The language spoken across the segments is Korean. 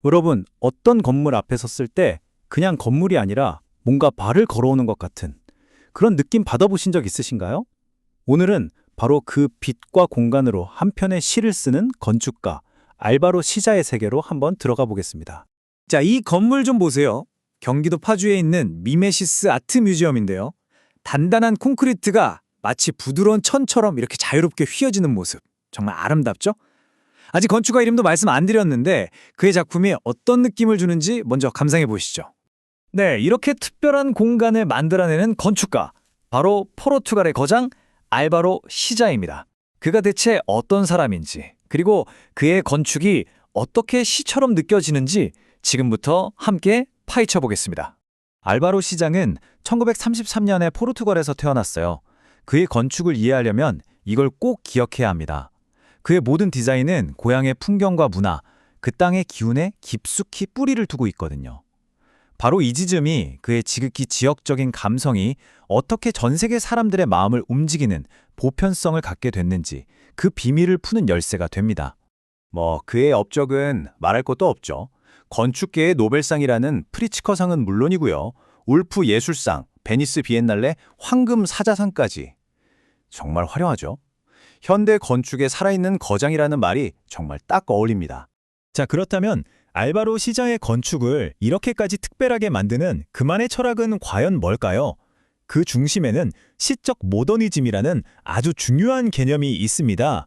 여러분, 어떤 건물 앞에 섰을 때 그냥 건물이 아니라 뭔가 발을 걸어오는 것 같은 그런 느낌 받아보신 적 있으신가요? 오늘은 바로 그 빛과 공간으로 한 편의 시를 쓰는 건축가 알바로 시자의 세계로 한번 들어가 보겠습니다. 자, 이 건물 좀 보세요. 경기도 파주에 있는 미메시스 아트 뮤지엄인데요. 단단한 콘크리트가 마치 부드러운 천처럼 이렇게 자유롭게 휘어지는 모습. 정말 아름답죠? 아직 건축가 이름도 말씀 안 드렸는데 그의 작품이 어떤 느낌을 주는지 먼저 감상해 보시죠. 네, 이렇게 특별한 공간을 만들어내는 건축가. 바로 포르투갈의 거장 알바로 시자입니다. 그가 대체 어떤 사람인지, 그리고 그의 건축이 어떻게 시처럼 느껴지는지 지금부터 함께 파헤쳐 보겠습니다. 알바로 시장은 1933년에 포르투갈에서 태어났어요. 그의 건축을 이해하려면 이걸 꼭 기억해야 합니다. 그의 모든 디자인은 고향의 풍경과 문화, 그 땅의 기운에 깊숙이 뿌리를 두고 있거든요. 바로 이 지점이 그의 지극히 지역적인 감성이 어떻게 전 세계 사람들의 마음을 움직이는 보편성을 갖게 됐는지 그 비밀을 푸는 열쇠가 됩니다. 그의 업적은 말할 것도 없죠. 건축계의 노벨상이라는 프리츠커상은 물론이고요. 울프 예술상, 베니스 비엔날레 황금 사자상까지. 정말 화려하죠. 현대 건축에 살아있는 거장이라는 말이 정말 딱 어울립니다. 자, 그렇다면 알바로 시장의 건축을 이렇게까지 특별하게 만드는 그만의 철학은 과연 뭘까요? 그 중심에는 시적 모더니즘이라는 아주 중요한 개념이 있습니다.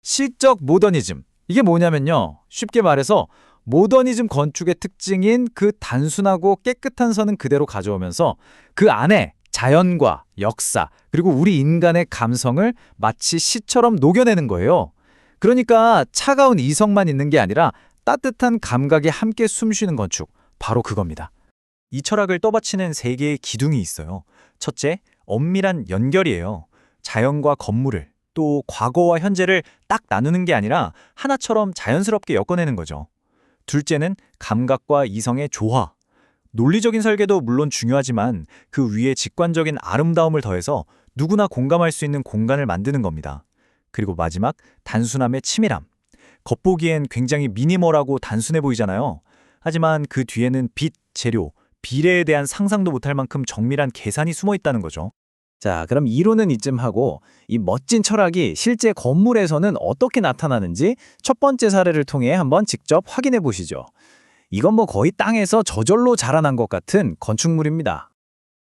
시적 모더니즘. 이게 뭐냐면요. 쉽게 말해서 모더니즘 건축의 특징인 그 단순하고 깨끗한 선은 그대로 가져오면서 그 안에 자연과 역사, 그리고 우리 인간의 감성을 마치 시처럼 녹여내는 거예요. 그러니까 차가운 이성만 있는 게 아니라 따뜻한 감각이 함께 숨쉬는 건축, 바로 그겁니다. 이 철학을 떠받치는 세 개의 기둥이 있어요. 첫째, 엄밀한 연결이에요. 자연과 건물을, 또 과거와 현재를 딱 나누는 게 아니라 하나처럼 자연스럽게 엮어내는 거죠. 둘째는 감각과 이성의 조화. 논리적인 설계도 물론 중요하지만 그 위에 직관적인 아름다움을 더해서 누구나 공감할 수 있는 공간을 만드는 겁니다. 그리고 마지막, 단순함의 치밀함. 겉보기엔 굉장히 미니멀하고 단순해 보이잖아요. 하지만 그 뒤에는 빛, 재료, 비례에 대한 상상도 못할 만큼 정밀한 계산이 숨어 있다는 거죠. 자, 그럼 이론은 이쯤 하고 이 멋진 철학이 실제 건물에서는 어떻게 나타나는지 첫 번째 사례를 통해 한번 직접 확인해 보시죠. 이건 거의 땅에서 저절로 자라난 것 같은 건축물입니다.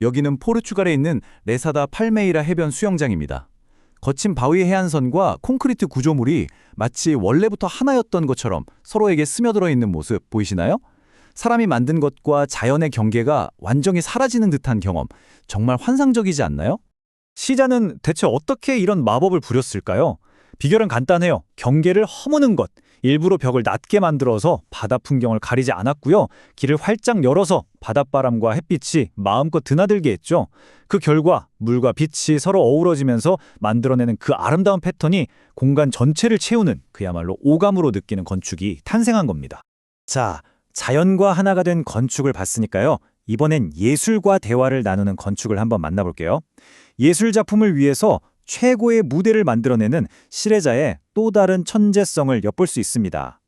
여기는 포르투갈에 있는 레사다 팔메이라 해변 수영장입니다. 거친 바위 해안선과 콘크리트 구조물이 마치 원래부터 하나였던 것처럼 서로에게 스며들어 있는 모습 보이시나요? 사람이 만든 것과 자연의 경계가 완전히 사라지는 듯한 경험, 정말 환상적이지 않나요? 시자는 대체 어떻게 이런 마법을 부렸을까요? 비결은 간단해요. 경계를 허무는 것. 일부러 벽을 낮게 만들어서 바다 풍경을 가리지 않았고요. 길을 활짝 열어서 바닷바람과 햇빛이 마음껏 드나들게 했죠. 그 결과 물과 빛이 서로 어우러지면서 만들어내는 그 아름다운 패턴이 공간 전체를 채우는 그야말로 오감으로 느끼는 건축이 탄생한 겁니다. 자, 자연과 하나가 된 건축을 봤으니까요. 이번엔 예술과 대화를 나누는 건축을 한번 만나볼게요. 예술 작품을 위해서 최고의 무대를 만들어내는 실내자의 또 다른 천재성을 엿볼 수 있습니다.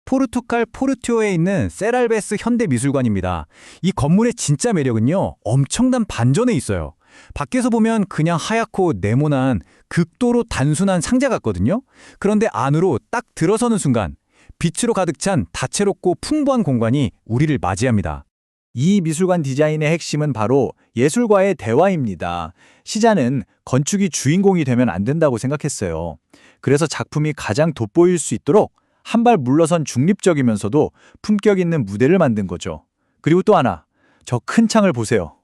포르투갈 포르투오에 있는 세랄베스 현대미술관입니다. 이 건물의 진짜 매력은요, 엄청난 반전에 있어요. 밖에서 보면 그냥 하얗고 네모난 극도로 단순한 상자 같거든요. 그런데 안으로 딱 들어서는 순간 빛으로 가득 찬 다채롭고 풍부한 공간이 우리를 맞이합니다. 이 미술관 디자인의 핵심은 바로 예술과의 대화입니다. 시자는 건축이 주인공이 되면 안 된다고 생각했어요. 그래서 작품이 가장 돋보일 수 있도록 한 발 물러선 중립적이면서도 품격 있는 무대를 만든 거죠. 그리고 또 하나, 저 큰 창을 보세요.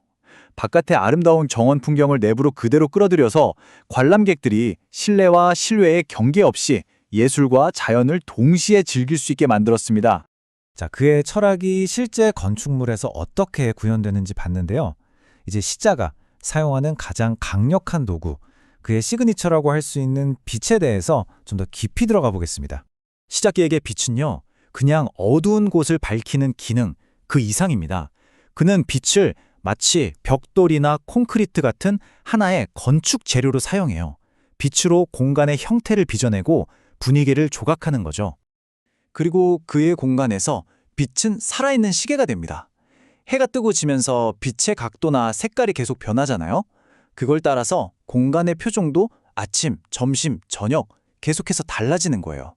바깥의 아름다운 정원 풍경을 내부로 그대로 끌어들여서 관람객들이 실내와 실외의 경계 없이 예술과 자연을 동시에 즐길 수 있게 만들었습니다. 자, 그의 철학이 실제 건축물에서 어떻게 구현되는지 봤는데요. 이제 시자가 사용하는 가장 강력한 도구, 그의 시그니처라고 할 수 있는 빛에 대해서 좀 더 깊이 들어가 보겠습니다. 시자계에게 빛은요, 그냥 어두운 곳을 밝히는 기능, 그 이상입니다. 그는 빛을 마치 벽돌이나 콘크리트 같은 하나의 건축 재료로 사용해요. 빛으로 공간의 형태를 빚어내고 분위기를 조각하는 거죠. 그리고 그의 공간에서 빛은 살아있는 시계가 됩니다. 해가 뜨고 지면서 빛의 각도나 색깔이 계속 변하잖아요. 그걸 따라서 공간의 표정도 아침, 점심, 저녁 계속해서 달라지는 거예요.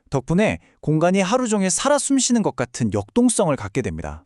덕분에 공간이 하루 종일 살아 숨쉬는 것 같은 역동성을 갖게 됩니다.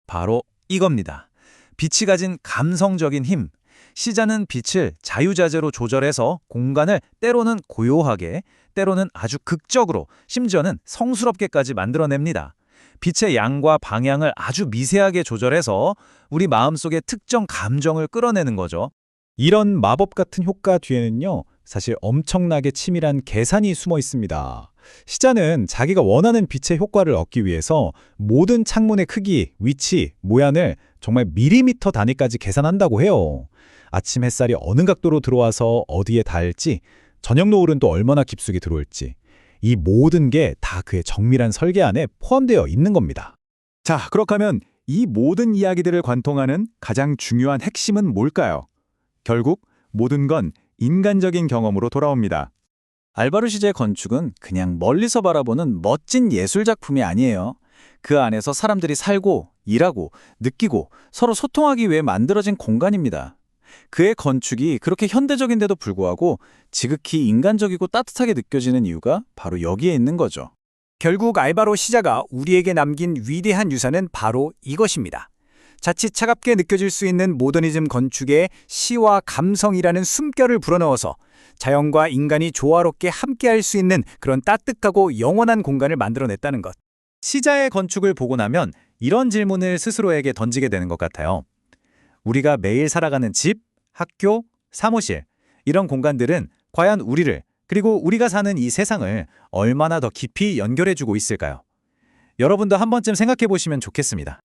바로 이겁니다. 빛이 가진 감성적인 힘. 시자는 빛을 자유자재로 조절해서 공간을 때로는 고요하게, 때로는 아주 극적으로, 심지어는 성스럽게까지 만들어냅니다. 빛의 양과 방향을 아주 미세하게 조절해서 우리 마음속에 특정 감정을 끌어내는 거죠. 이런 마법 같은 효과 뒤에는요, 사실 엄청나게 치밀한 계산이 숨어 있습니다. 시자는 자기가 원하는 빛의 효과를 얻기 위해서 모든 창문의 크기, 위치, 모양을 정말 밀리미터 단위까지 계산한다고 해요. 아침 햇살이 어느 각도로 들어와서 어디에 닿을지, 저녁 노을은 또 얼마나 깊숙이 들어올지, 이 모든 게 다 그의 정밀한 설계 안에 포함되어 있는 겁니다. 자, 그렇다면 이 모든 이야기들을 관통하는 가장 중요한 핵심은 뭘까요? 결국 모든 건 인간적인 경험으로 돌아옵니다. 알바르 시제의 건축은 그냥 멀리서 바라보는 멋진 예술작품이 아니에요. 그 안에서 사람들이 살고, 일하고, 느끼고 서로 소통하기 위해 만들어진 공간입니다. 그의 건축이 그렇게 현대적인데도 불구하고 지극히 인간적이고 따뜻하게 느껴지는 이유가 바로 여기에 있는 거죠. 결국 알바로 시자가 우리에게 남긴 위대한 유산은 바로 이것입니다. 자칫 차갑게 느껴질 수 있는 모더니즘 건축에 시와 감성이라는 숨결을 불어넣어서 자연과 인간이 조화롭게 함께할 수 있는 그런 따뜻하고 영원한 공간을 만들어냈다는 것. 시자의 건축을 보고 나면 이런 질문을 스스로에게 던지게 되는 것 같아요. 우리가 매일 살아가는 집, 학교, 사무실, 이런 공간들은 과연 우리를, 그리고 우리가 사는 이 세상을 얼마나 더 깊이 연결해주고 있을까요? 여러분도 한 번쯤 생각해 보시면 좋겠습니다.